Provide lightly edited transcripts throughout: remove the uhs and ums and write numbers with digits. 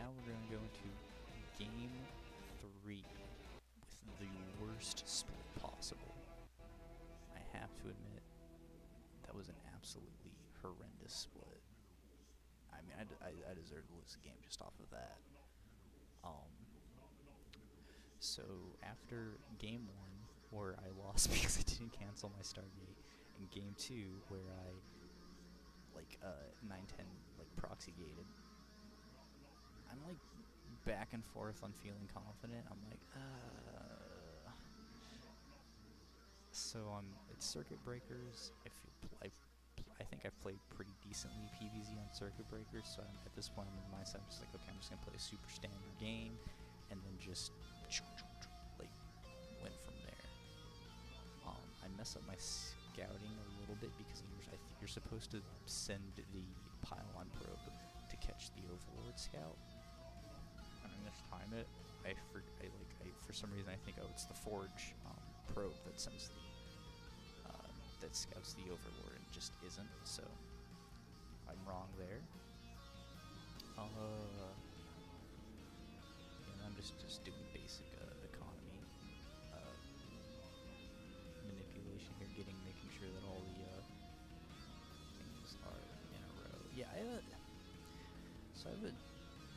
now we're going to go into Game 3 with the worst split possible. I have to admit, that was an absolutely horrendous split. I mean, I deserve to lose the game just off of that. So after Game 1, where I lost because I didn't cancel my Stargate, and Game 2, where I, 9-10, proxy gated, I'm, back and forth on feeling confident. I'm like, So, it's Circuit Breakers. I think I've played pretty decently PvZ on Circuit Breakers, so at this point I'm in the mindset, I'm just like, okay, I'm just gonna play a super standard game, and then just, went from there. I mess up my scouting a little bit because I think you're supposed to send the pylon probe to catch the Overlord scout. And I mistime it. For some reason I think, oh, it's the Forge probe that sends the that scouts the Overlord, and just isn't. So I'm wrong there. And I'm just doing basic economy manipulation here, making sure that all the things are in a row. Yeah, I have a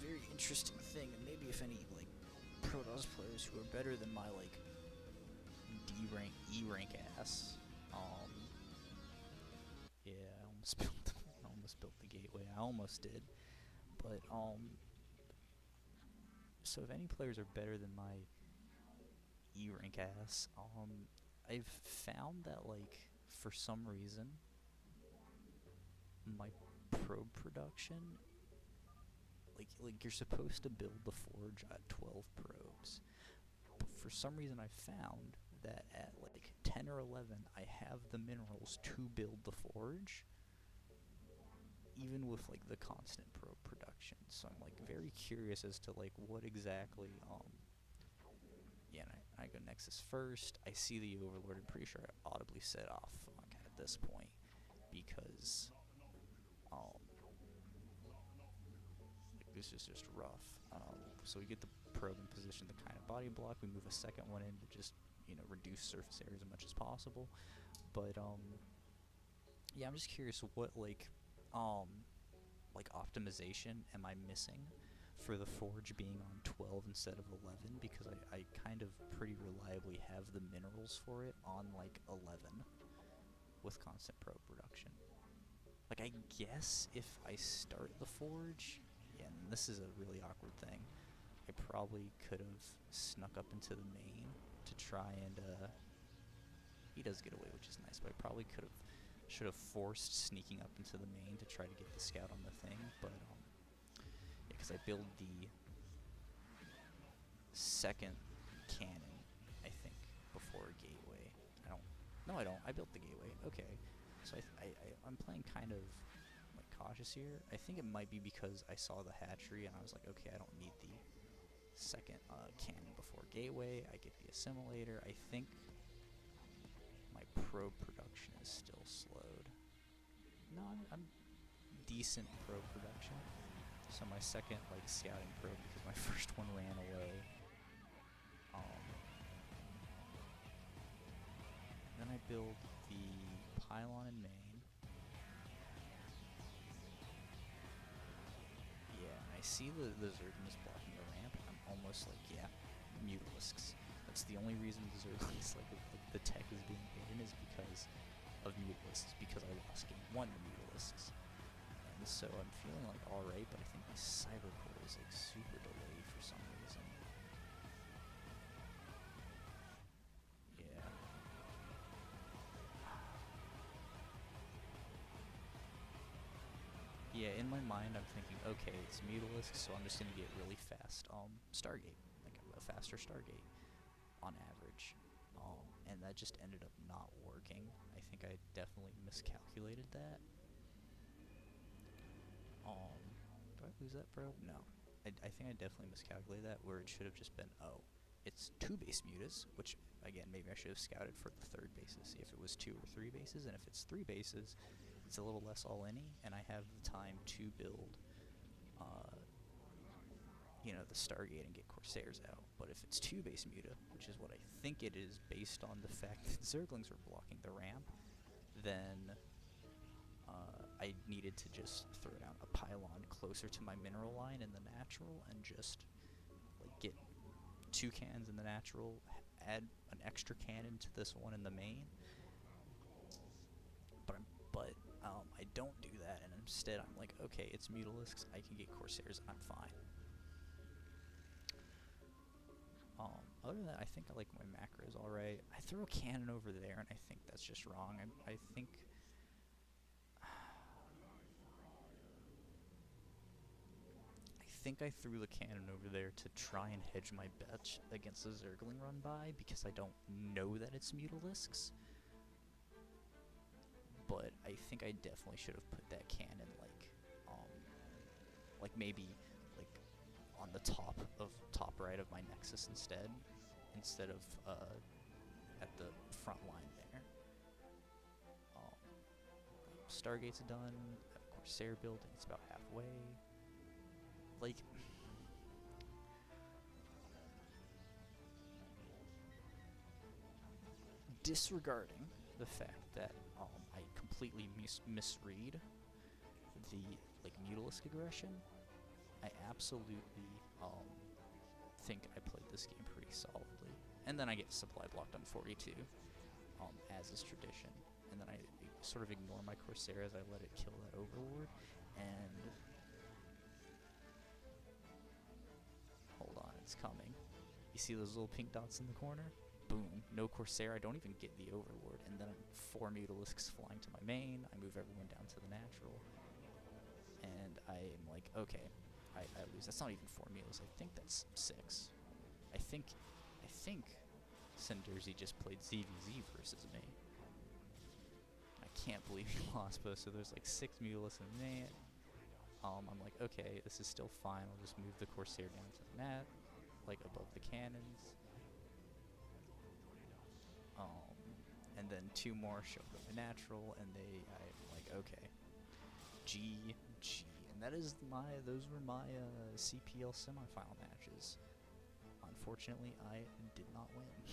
very interesting thing, and maybe if any Protoss players who are better than my D rank, E rank ass. Yeah, I almost built the gateway. I almost did, but so if any players are better than my E rank ass, I've found that for some reason my probe production, you're supposed to build the Forge at 12 probes, but for some reason I found that at 10 or 11 I have the minerals to build the Forge, even with the constant probe production. So I'm very curious as to what exactly. Yeah, and I go Nexus first. I see the Overlord. I'm pretty sure I audibly said, "Oh fuck," at this point, because this is just rough. So we get the probe in position, the kind of body block. We move a second one in to just reduce surface area as much as possible. But yeah, I'm just curious what optimization am I missing for the Forge being on 12 instead of 11, because I kind of pretty reliably have the minerals for it on 11 with constant probe production. I guess if I start the Forge, yeah, and this is a really awkward thing, I probably could have snuck up into the main to try and he does get away, which is nice, but I probably should have forced sneaking up into the main to try to get the scout on the thing, but yeah, because I build the second cannon, I think, before a gateway. No, I don't. I built the gateway. Okay, so I'm playing kind of cautious here. I think it might be because I saw the hatchery and I was like, okay, I don't need the second cannon before gateway. I get the assimilator. I think my probe production is still slowed. No, I'm decent probe production. So my second scouting probe, because my first one ran away. Then I build the pylon in main. Yeah, and I see the Zerglings blocking the ramp, and I'm almost yeah, Mutalisks. That's the only reason the Zerglings, the tech is being hidden, is because of Mutalisks, because I lost game 1 to Mutalisks. And so I'm feeling alright, but I think my Cyber Core is super delayed for some reason. Yeah. Yeah, in my mind I'm thinking, okay, it's Mutalisks, so I'm just gonna get really fast Stargate, a faster Stargate on average. And that just ended up not working. I think I definitely miscalculated that. Do I lose that probe? No. I think I definitely miscalculated that, where it should have just been, oh, it's 2 base mutas, which, again, maybe I should have scouted for the 3rd base to see if it was 2 or 3 bases, and if it's 3 bases, it's a little less all-in-y, and I have the time to build you know, the Stargate and get Corsairs out. But if it's 2 base muta, which is what I think it is based on the fact that Zerglings were blocking the ramp, then I needed to just throw down a pylon closer to my mineral line in the natural and just like get 2 cannons in the natural, add an extra cannon to this one in the main. But I don't do that, and instead I'm like, okay, it's Mutalisks, I can get Corsairs, and I'm fine. Other than that, I think I like my macros alright. I throw a cannon over there, and I think that's just wrong. I think I threw the cannon over there to try and hedge my bet against the Zergling run by, because I don't know that it's Mutalisks. But I think I definitely should have put that cannon like maybe like on the top right of my Nexus instead of at the front line there. Stargate's done. Corsair building, it's about halfway. Like, disregarding the fact that I completely misread the like Mutalisk aggression, I absolutely think I played this game pretty solidly. And then I get supply blocked on 42, as is tradition. And then I sort of ignore my Corsair as I let it kill that Overlord. And hold on, it's coming. You see those little pink dots in the corner? Boom, no Corsair. I don't even get the Overlord. And then 4 Mutalisks flying to my main. I move everyone down to the natural. And I am like, okay, I lose. That's not even 4 Mutas. I think that's 6. I think Senderzi just played ZVZ versus me. I can't believe he lost both. So there's like 6 Mutalisks in me. I'm like, okay, this is still fine. I'll just move the Corsair down to the net, like above the cannons. And then 2 more show up at the natural, and I'm like, okay, GG. And those were my CPL semifinal matches. Unfortunately, I did not win.